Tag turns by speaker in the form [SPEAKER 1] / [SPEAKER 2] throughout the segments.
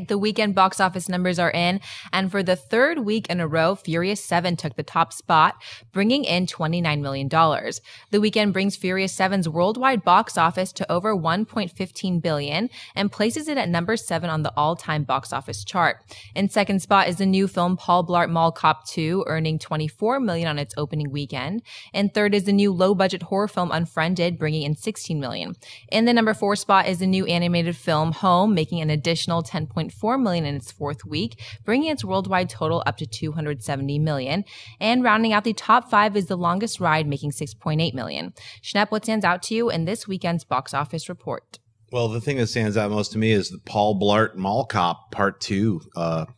[SPEAKER 1] The weekend box office numbers are in, and for the third week in a row, Furious 7 took the top spot, bringing in $29 million. The weekend brings Furious 7's worldwide box office to over $1.15 billion and places it at number 7 on the all-time box office chart. In second spot is the new film PAUL BLART Mall Cop 2, earning $24 million on its opening weekend. And third is the new low-budget horror film UNFREINDED, bringing in $16 million. In the number 4 spot is the new animated film Home, making an additional $10.4 million in its fourth week, bringing its worldwide total up to $270 million. And rounding out the top 5 is The Longest Ride, making $6.8 million. Schnepp, what stands out to you in this weekend's box office report?
[SPEAKER 2] Well, the thing that stands out most to me is the PAUL BLART Mall Cop Part 2,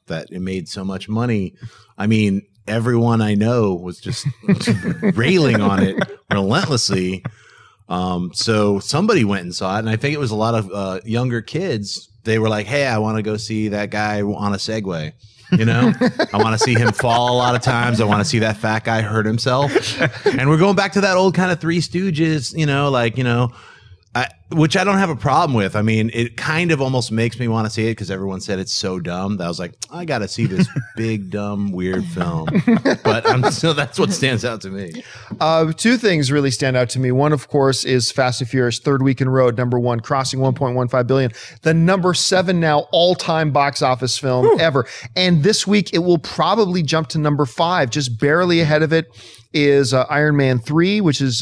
[SPEAKER 2] that it made so much money. I mean, everyone I know was just railing on it relentlessly. So somebody went and saw it, and I think it was a lot of younger kids. They were like, hey, I want to go see that guy on a Segway. You know, I want to see him fall a lot of times. I want to see that fat guy hurt himself. And we're going back to that old kind of Three Stooges, which I don't have a problem with. I mean, it kind of almost makes me want to see it because everyone said it's so dumb that I was like, I got to see this big, dumb, weird film. But so that's what stands out to me.
[SPEAKER 3] Two things really stand out to me. One, of course, is Fast and Furious, third week in a row, number 1, crossing 1.15 billion. The number 7 now all-time box office film ever. And this week, it will probably jump to number 5, just barely ahead of it is Iron Man 3, which is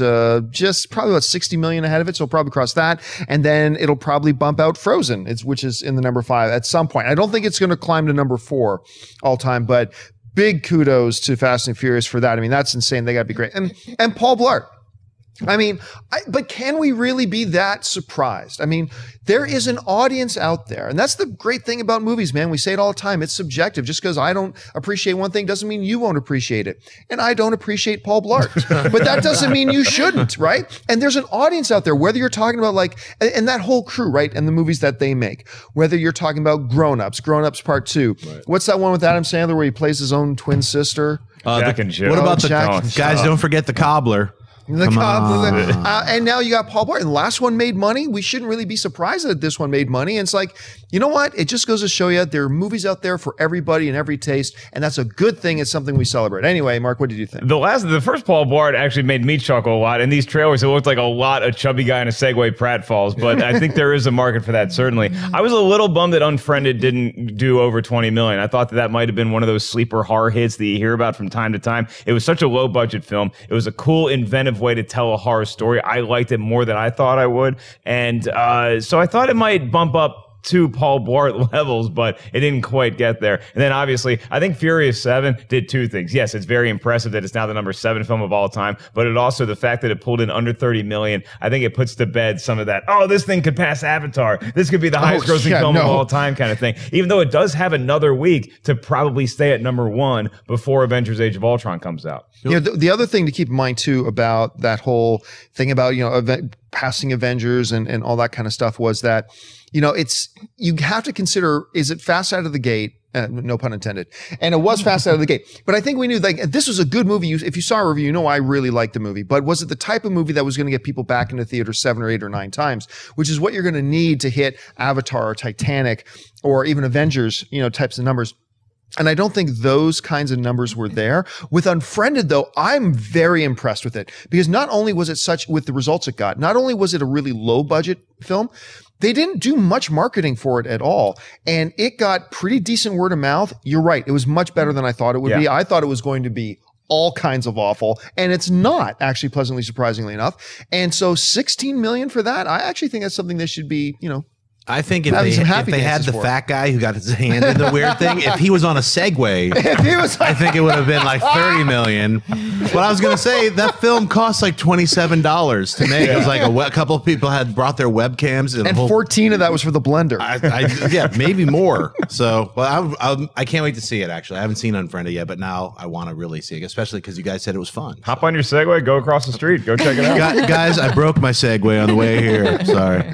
[SPEAKER 3] just probably about 60 million ahead of it, so it'll probably cross that. And then it'll probably bump out Frozen, which is in the number 5 at some point. I don't think it's going to climb to number 4 all time, but big kudos to Fast and Furious for that. I mean, that's insane. They got to be great. And PAUL BLART. I mean, but can we really be that surprised? I mean, there is an audience out there, and that's the great thing about movies, man. We say it all the time. It's subjective. Just because I don't appreciate one thing doesn't mean you won't appreciate it. And I don't appreciate PAUL BLART, but that doesn't mean you shouldn't, right? And there's an audience out there, whether you're talking about and that whole crew, right? And the movies that they make, whether you're talking about Grown Ups Part 2. Right. What's that one with Adam Sandler where he plays his own twin sister?
[SPEAKER 2] Jack and Jill. What about guys? Don't forget the Cobbler.
[SPEAKER 3] And now you got PAUL BLART, and the last one made money. We shouldn't really be surprised that this one made money. And it's like, you know what? It just goes to show you there are movies out there for everybody and every taste, and that's a good thing. It's something we celebrate. Anyway, Mark, what did you think?
[SPEAKER 4] The first PAUL BLART actually made me chuckle a lot. In these trailers, it looked like a lot of chubby guy in a Segway pratfalls, but I think there is a market for that, certainly. I was a little bummed that UNFRIENDED didn't do over 20 million. I thought that might have been one of those sleeper horror hits that you hear about from time to time. It was such a low-budget film. It was a cool, inventive way to tell a horror story. I liked it more than I thought I would. And so I thought it might bump up to PAUL BLART levels, but it didn't quite get there. And then obviously, I think Furious 7 did two things. Yes, it's very impressive that it's now the number 7 film of all time, but it also, the fact that it pulled in under 30 million, I think it puts to bed some of that, oh, this thing could pass Avatar. This could be the highest grossing film of all time kind of thing. Even though it does have another week to probably stay at number 1 before Avengers Age of Ultron comes out.
[SPEAKER 3] You know, the other thing to keep in mind too about that whole thing about, passing Avengers and all that kind of stuff was that, you have to consider, is it fast out of the gate? No pun intended. And it was fast out of the gate. But I think we knew this was a good movie. If you saw a review, I really liked the movie. But was it the type of movie that was going to get people back into theater 7 or 8 or 9 times, which is what you're going to need to hit Avatar or Titanic or even Avengers, types of numbers. And I don't think those kinds of numbers were there. With UNFRIENDED, though, I'm very impressed with it because not only was it with the results it got, not only was it a really low budget film, they didn't do much marketing for it at all. And it got pretty decent word of mouth. You're right. It was much better than I thought it would be. I thought it was going to be all kinds of awful. And it's not, actually, pleasantly surprisingly enough. And so 16 million for that, I actually think that's something they should be,
[SPEAKER 2] I think if they had the fat guy who got his hand in the weird thing, if he was on a Segway, I think it would have been like 30 million. But I was going to say, that film cost like $27 to make. It was like a couple of people had brought their webcams.
[SPEAKER 3] And 14 of that was for the blender.
[SPEAKER 2] Yeah, maybe more. So I can't wait to see it, actually. I haven't seen UNFRIENDED yet, but now I want to really see it, especially because you guys said it was fun.
[SPEAKER 4] Hop on your Segway, go across the street, go check it out.
[SPEAKER 2] Guys, I broke my Segway on the way here. Sorry.